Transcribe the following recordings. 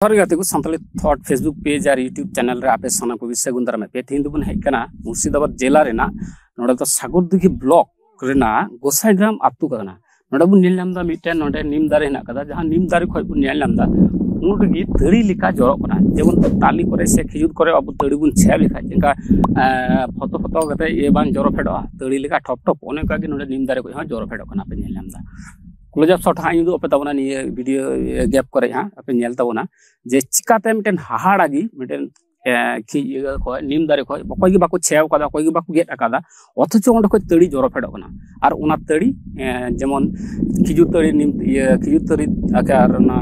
गाते को Santali thought Facebook page और यूट्यूब चैनल रे आपे साना को विषय गुंदर में पे तीन दुबन हेकना मुर्शिदाबाद जिला रेना नोडे तो सागरदिघी ब्लॉक रेना गोसाईग्राम आतु कना नोडे बुन नेल नामदा मिटेन नोडे नीम दारे हेना कदा जहां नीम दारे खय बुन नेल नामदा उनगी तड़ी लिका जरो कना जेबन ताली करे से खिजुर करे अब तड़ी बुन छे लिखा जेका फतो फतो गते ये बान जरो फेडो तड़ी लिका ठप ठप ओने का कि नोडे नीम दारे को जरो फेडो कना पे नेल नामदा क्लोजअप शॉट हाँ इन पे तबना निये वीडियो गैप करे हाँ पे नेल तबना जे चिकाते मिटेन हाहाड़ागी मिटेन नीम दारे खय बकय गे बाको छेव कदा कय गे बाको गेट आकादा अथच ओंड खय तड़ी जरो फेडो कना आर ओना तड़ी जेमन खिजुर तड़ी नीम खिजुर तड़ी आकार ना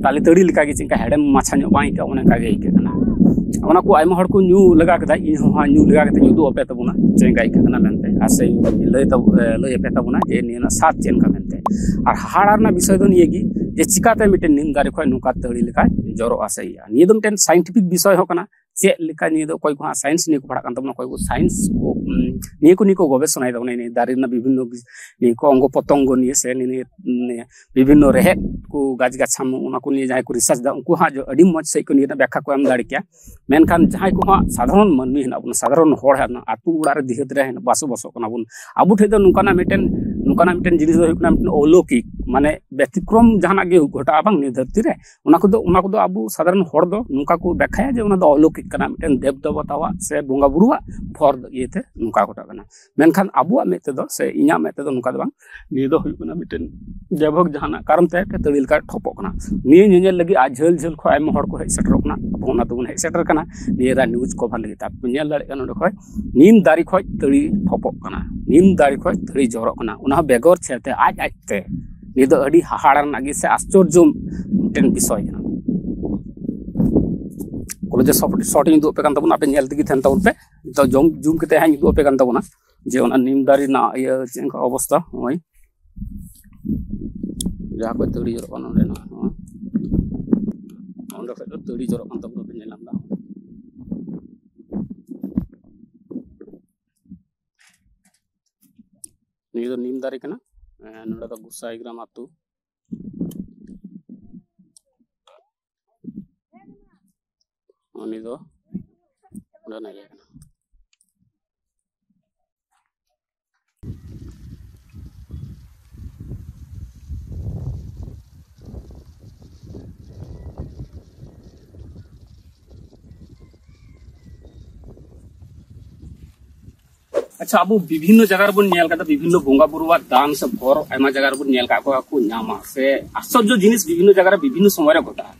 ताली तड़ी लिका गे चिका हेडम माछा नो बाई का ओने का गे इके कना ओना को आइमा हड़ को न्यू लगा कदा इन हा न्यू लगा कते न्यू दो पे तबना चेंगा इके कना मेनते आसे लय पे तबना जे नेना सात चेन का मेनते और हाहाड़ार विषय दो निये जे चिकाते मिटेन नीम दारे खय नुका तड़ी लिका जरो आसेया निये दो मिटेन साइंटिफिक विषय हो कना चे लिका निये दो कोई को साइंस निये को पढ़ा कान तबना कोई को साइंस को निये को गवेषणा दो ने दारे ना विभिन्न निये को अंग पतंग निये से निये विभिन्न रेहेद को गाज गाछाम उना को निये जाय को रिसर्च दा उनको हा जो अडी मज से को निये व्याख्या को एम दाड़ी क्या मेनखान जाय को हा साधारण मानमी हेना बुन साधारण होड़ हेना आतु उड़ा रे दिहत रे हेना बासो बसो कना बुन आबु ठे दो नुकाना मिटेन जिनिस दो हुकना मिटेन अलौकिक माने व्यतिक्रम जहाना गे घटा बांग नि धरती रे उना को आबु साधारण होड़ दो नुका को व्याख्या जे उना दो अलौकिक कना मिटेन देव देवतावा से बोंगा बुरुवा फर येते नुका घटा कना मेनखान आबुआ मेते दो से इया मेते दो नुका दो बांग नि दो हुकना मिटेन देवभोग जहाना कारण ते तड़िल का ठोपो कना नि नेल लगी आ झल झल खो आइम होड़ को हे सेटर कना ओना तो हे सेटर कना निरा न्यूज कवर लगी ता नेल दाड़े कना खय नीम दारी खय तड़ी ठोपो कना नीम दारी खय तड़ी जरो कना उना बेगर छेते आज आजते नि दो अडी हाहाड़ार नागी से आश्चर्य मिटेन विषय कना कॉलेज शॉट इन दो पे कान तबना पे नेल तगी थेन तबन पे तो जूम कते हां दो पे कान तबना जे ओना नीम दारी ना ये चेंका अवस्था होय जहाँ को तड़ी जरो कना ओंडे ना ओंडे खय दो तड़ी जरो कान तबना पे नेलाम दा नि दो नीम दारी कना नोडा तो गोसाईग्राम आतु दो ओंडे ना ये अच्छा अब विभिन्न जगह बन नेल का विभिन्न बोंगा बुरुवा दान से भर आयमा जगह बन नेल का को नामा से आश्चर्य जिनिस विभिन्न जगह विभिन्न समय घटा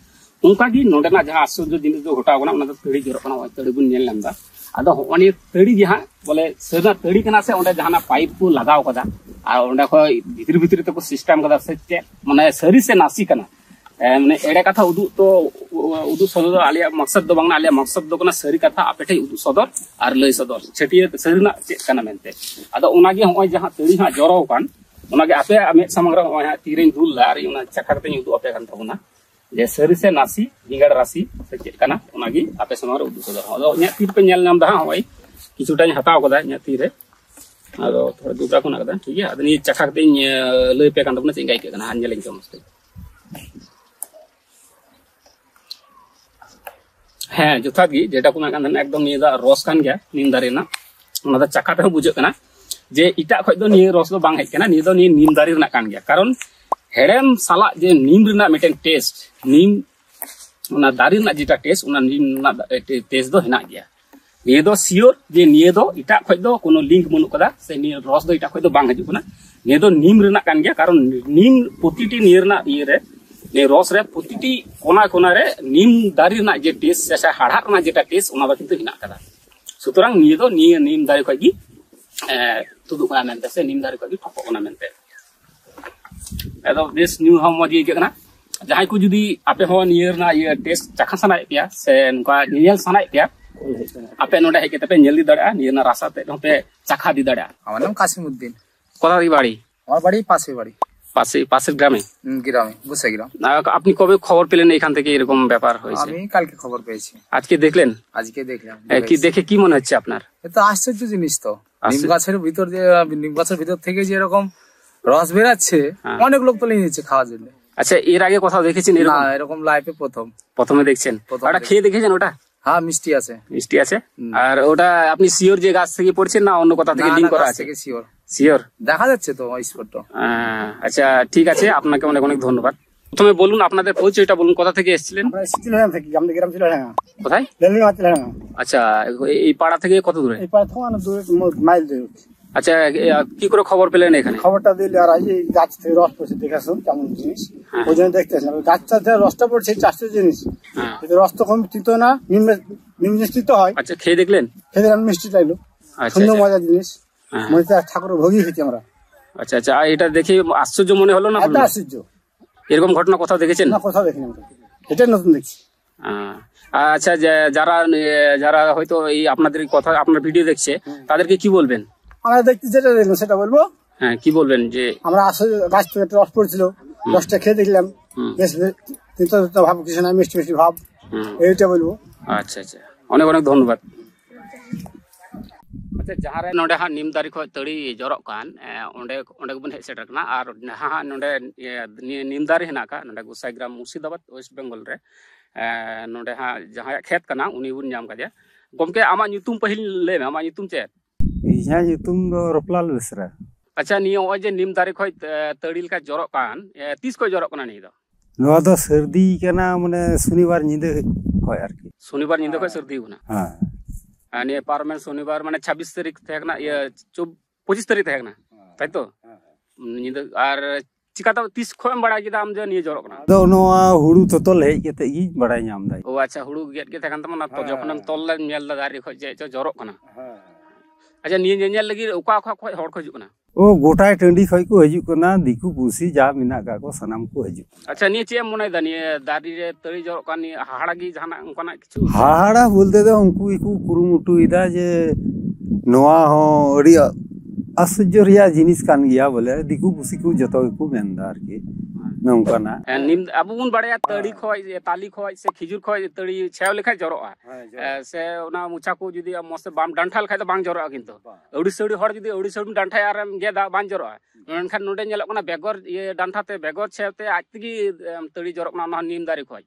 उनका की नोडेना जहां आश्चर्य जिनिस दो घटा बना उना तड़ी जरो कना तड़ी बन नेल लंदा आदो होनी तड़ी जहां बोले सरना तड़ी कना से ओंडे जहां पाइप को लगाव कदा आ ओंडे को भीतर भीतर तक सिस्टम कदा से चे माने सरी से नासी कना माने एड़े कथा उदु सदर आलिया मकसद दो बांगना आलिया मकसद दो कना सरी कथा आपेठे उदु सदर आर लय सदर छटिए सरीना चे कना मेनते आदो ओनागे होय जहां तड़ी हा जरो कान ओनागे आपे आमे समग्र होय हा तीरेन दुल ला आरि ओना चखा कते उदु आपे कान तबना जे सरी से नासी बिगाड़ राशि से चे कना ओनागे आपे समग्र उदु सदर आदो न्या तीर पे नेल नाम दा होय किछुटा हताव कदा न्या तीरे आदो थोड़ा दुटा कोना कदा ठीक है आदनी चखा कते लय पे कान तबना चेंगाई के कना हानजेलें के मस्त हाँ जोथा गी जेटा को मेन एकदम निये रस कान गया नीम दारे ना ओना दा चखा पे बुझे कना जे इटा खय दो निये रस दो बांग हेज कना निये दो निये नीम दारे ना कान गया कारण हेड़ेम साला जे नीम रेना मिटेन टेस्ट नीम ओना दारे ना जेटा टेस्ट ओना नीम ना टेस्ट दो हेना गया निये दो सियोर जे निये दो इटा खय दो कोनो लिंक मनु कदा से निये रस दो इटा खय दो बांग हजु कना निये दो नीम रेना कान गया कारण नीम प्रतिटी निये रेना इये रे ने रस रे प्रतिटी कोना कोना रे नीम दारी ना जे टेस्ट से हाड़ा ना जेटा टेस्ट ओना बा किंतु हिना कदा सुतरां निये दो निये नीम दारी खय गी तुदु कना मेनते से नीम दारी खय गी ठपो कना मेनते एदो बेस न्यू हम मजी के कना जहां को जुदी आपे हो निये ना ये टेस्ट चखा सनाय पिया से नुका नियल सनाय पिया आपे नोडे हे केते पे नेल दी दड़ा निये ना रासा ते पे चखा दी दड़ा আমার নাম কাসিমউদ্দিন কোথায় বাড়ি আমার বাড়ি পাশের গ্রামে বুসা গ্রাম আপনি কবে খবর পেলেন এখান থেকে এরকম ব্যাপার হয়েছে আমি কালকে খবর পেয়েছি আজকে দেখলেন আজকে দেখলাম কি দেখে কি মনে হচ্ছে আপনার এটা আশ্চর্য জিনিস তো নিম গাছের ভিতর থেকে যে এরকম রস বেরাচ্ছে অনেক লোক তো নিয়ে নিচ্ছে খাওয়ার জন্য আচ্ছা, এর আগে কোথাও দেখেছেন না এরকম? এরকম লাইফে প্রথম। প্রথমে দেখছেন? প্রথম ওটা খেয়ে দেখেছেন? ওটা হ্যাঁ মিষ্টি আছে। মিষ্টি আছে। আর ওটা আপনি শিওর যে গাছ থেকে পড়ছেন না অন্য কোথা থেকে লিঙ্ক করা আছে? শিওর শিওর দেখা যাচ্ছে তো স্পটটা। আচ্ছা ঠিক আছে, আপনাকে অনেক অনেক ধন্যবাদ। প্রথমে বলুন আপনাদের পরিচয়টা বলুন, কোথা থেকে এসেছিলেন? কোথায়? আচ্ছা, এই পাড়া থেকে কত দূরে? মাইল দূরে। আচ্ছা, কি করে খবর পেলেন এখানে? খবরটা দিলে আর এই গাছ থেকে রস পড়ছে দেখাছো কেমন জিনিস, ওই জন্য দেখতেছিলাম গাছটা থেকে রসটা পড়ছে চাষের জিনিস। রস তো কম তিতো না, নিম্ন হয়। আচ্ছা, খেয়ে দেখলেন? খেয়ে দেখলাম মিষ্টি লাগলো, সুন্দর মজার জিনিস। মনে ঠাকুরের ভোগই হয়েছে আমরা। আচ্ছা আচ্ছা, আর এটা দেখে আশ্চর্য মনে হলো না? আশ্চর্য, এরকম ঘটনা কোথাও দেখেছেন? না কোথাও দেখিনি, এটাই নতুন দেখছি। আচ্ছা, যারা যারা হয়তো এই আপনাদের কথা আপনার ভিডিও দেখছে তাদেরকে কি বলবেন? আমরা দেখতে যেটা দেখলাম সেটা বলবো। হ্যাঁ, কি বলবেন? যে আমরা আসলে গাছ থেকে একটা রস পড়ছিল, রসটা খেয়ে দেখলাম বেশ তিতো ভাব, কিছু না মিষ্টি মিষ্টি ভাব, এইটা বলবো। আচ্ছা আচ্ছা, অনেক অনেক ধন্যবাদ। আচ্ছা, যাহারে নোডে হা নিম দারি খoj তড়ি জরক কান ওন্ডে ওন্ডে বন হেj সেটার না। আর হা নোডে নিম দারি হেনা কা নোডে গোসাইগ্রাম মুর্শিদাबाद ওয়েস্ট বেঙ্গल রে নোডे হা যাহাय खेत কানা উনি বুন নাম কাদিয়া। গমকে আমা nyutum pahil le me, আমা nyutum chet? ইহা nyutum do Roplal Besra। আচ্ছা, নিয়ে ওই যে নিম দারি খoj তড়ি লেখা জরক কান তিস খoj জরক কানা নি দো? নোয়া দো সর্দি কানা, মানে শনিবার নিদে হয় আর কি। শনিবার নিদে খoj সর্দি হুনা। হ্যাঁ, নিয়ে পারমেন শনিবার মানে 26 তারিখ থেকে না, 25 তারিখ থেকে না, তাই তো? আর চিকাতা 30 খoj বাড়াই কিদা আম যে নিয়ে জরক না? ᱟᱫᱚ ᱱᱚᱣᱟ ᱦᱩᱲᱩ ᱛᱚᱛᱚᱞ ᱦᱮᱡ ᱠᱟᱛᱮ ᱜᱤ ᱵᱟᱲᱟᱭ ᱧᱟᱢ ᱫᱟᱭ। ও আচ্ছা, হুড়ু গেট গে থাকান তামনা তো যখনম তললে নেল দারি খoj যে জরক কানা। আচ্ছা, নিয়ে নেল লাগি ওকা ওকা খoj হড় খoj কানা? ও গোটায় টাᱺডি খoj ᱠᱚ ᱦᱤᱡᱩᱜ ᱠᱟᱱᱟ, ᱫᱤᱠᱩ ᱯᱩᱥᱤ ᱡᱟ ᱢᱮᱱᱟᱜ ᱠᱟᱜ ᱠᱚ ᱥᱟᱱᱟᱢ ᱠᱚ ᱦᱤᱡᱩᱜ। আচ্ছা, নিয়ে চে মনে দা নিয়ে দারি রে তড়ি জরক কান নিয়ে হাড়া গি জানা অনকানা কিছু? হাহাড়া বলতে তো উনকু ইকু কুরুমুটুইদা যে নোয়া হᱚᱸ ᱟᱹᱰᱤ আশ্চর্য রিয়া জিনিস কান গিয়া বলে দিকু পুসি কো যত কো মেনদা আর কি নংকানা। নিম আবু বুন বাড়ায়া তড়ি খoj তালি খoj সে খিজুর খoj তড়ি ছেও লেখায় জরকা সে ওনা মুছা কো যদি মস্তে বাম ডান্ঠাল খাই তো বাং জরকা, কিন্তু ওড়ি সড়ি হড় যদি ওড়ি সড়ি ডান্ঠায় আর গেদা বাং জরকা। মেনখান নোডে ñelok kana বেগর ডান্ঠাতে বেগর ছেতে আজতেগি তড়ি জরক না ওনা নিম দারি খoj।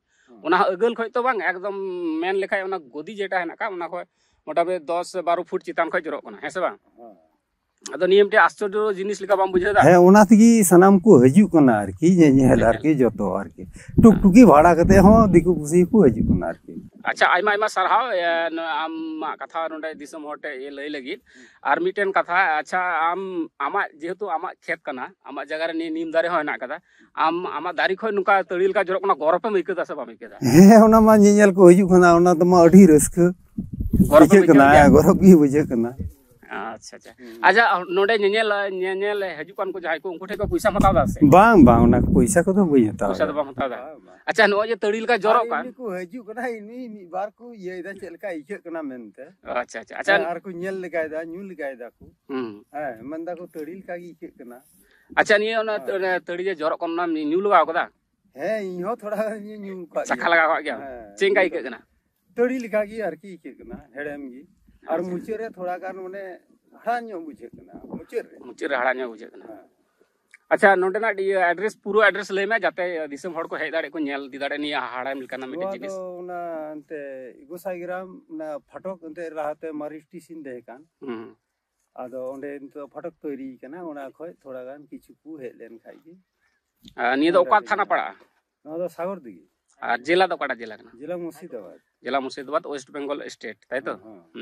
ওনা আগল খoj তো বাং একদম মেন লেখায় ওনা গদি যেটা হেনা কা ওনা খoj মোটামুটি 10-12 ফুট চিতান খoj জরক না, হ্যাঁ সে বাং? আদো নিয়মটি আশ্চর্য জিনিস লেখা বাম বুঝে দা? হ্যাঁ, ওনা থেকে সানাম কো হিজুক কানা আর কি, ñeñel আর কি যত আর কি টুকটুকি ভাড়া কাতে হᱚᱸ দিকু পুসি কো হিজুক কানা আর কি। আচ্ছা, আইমা আইমা সারহাও আমা কথা নোডে দিসম হটে এ লই লাগি। আর মিটেন কথা, আচ্ছা আমা যেহেতু আমা খেত কানা, আমা জায়গা রে নিম দারি হয় না কাদা, আমা দারি খoj নুকা তড়িল কা জরক না গরপে মিকদা সে বাম মিকদা? হ্যাঁ, ওনা মা ñeñel কো হিজুক কানা, ওনা তো মা আডি রস্কা গরব কানা, গরব গি বুঝে কানা। আচ্ছা আচ্ছা আচ্ছা, নোডে ñeñel হেজু কান কো যাই কো উনকো ঠেকা পয়সা হাতাও দা সে? বাং বাং, ওনা পয়সা কো তো বই হাতাও, পয়সা তো বাম হাতাও দা। আচ্ছা, নো যে তড়িল কা জরক কান কো হিজুক কানা ইনি মিবার কো ইয়েদা চেলকা ইকে কানা মেনতে। আচ্ছা আচ্ছা আচ্ছা, আর কো ñel লেগাইদা ñu লেগাইদা কো হ্যাঁ মন্দা কো তড়িল কা গি ইকে কানা। আচ্ছা, নিয়ে ওনা তড়ি যে জরক কান না নিউ লাগাও কদা? হ্যাঁ, ইহো থোড়া ñu কা চাখা লাগাও গিয়া চেঙ্গা ইকে কানা তড়িল কা গি আর কি ইকে কানা হেড়েম গি। আর মুচে রে থোড়া গান মানে হাড়া ño বুঝে কানা, মুচে রে হাড়া ño বুঝে কানা। আচ্ছা, নোডে না এড্রেস পুরো এড্রেস লেমে যাতে দিসম হড় কো হেজ দাড়ে কো ñel দি দাড়ে নি হাড়া মিলকানা মিটে জিনিস। ওনা তে গোসাইগ্রাম না ফটক তে রাহাতে মারি স্টেশন দেহে কান। আদো ওন্ডে তো ফটক তৈরি কানা, ওনা খoj থোড়া গান কিছু কু হে লেন খাই কি। নিয়ে তো ওকা থানা পড়া? না দো সাগর দিকে। আর জেলা তো কাটা জেলা কানা? জেলা মুর্শিদাবাদ। জেলা মুর্শিদাবাদ, ওয়েস্ট বেঙ্গল স্টেট, তাই তো?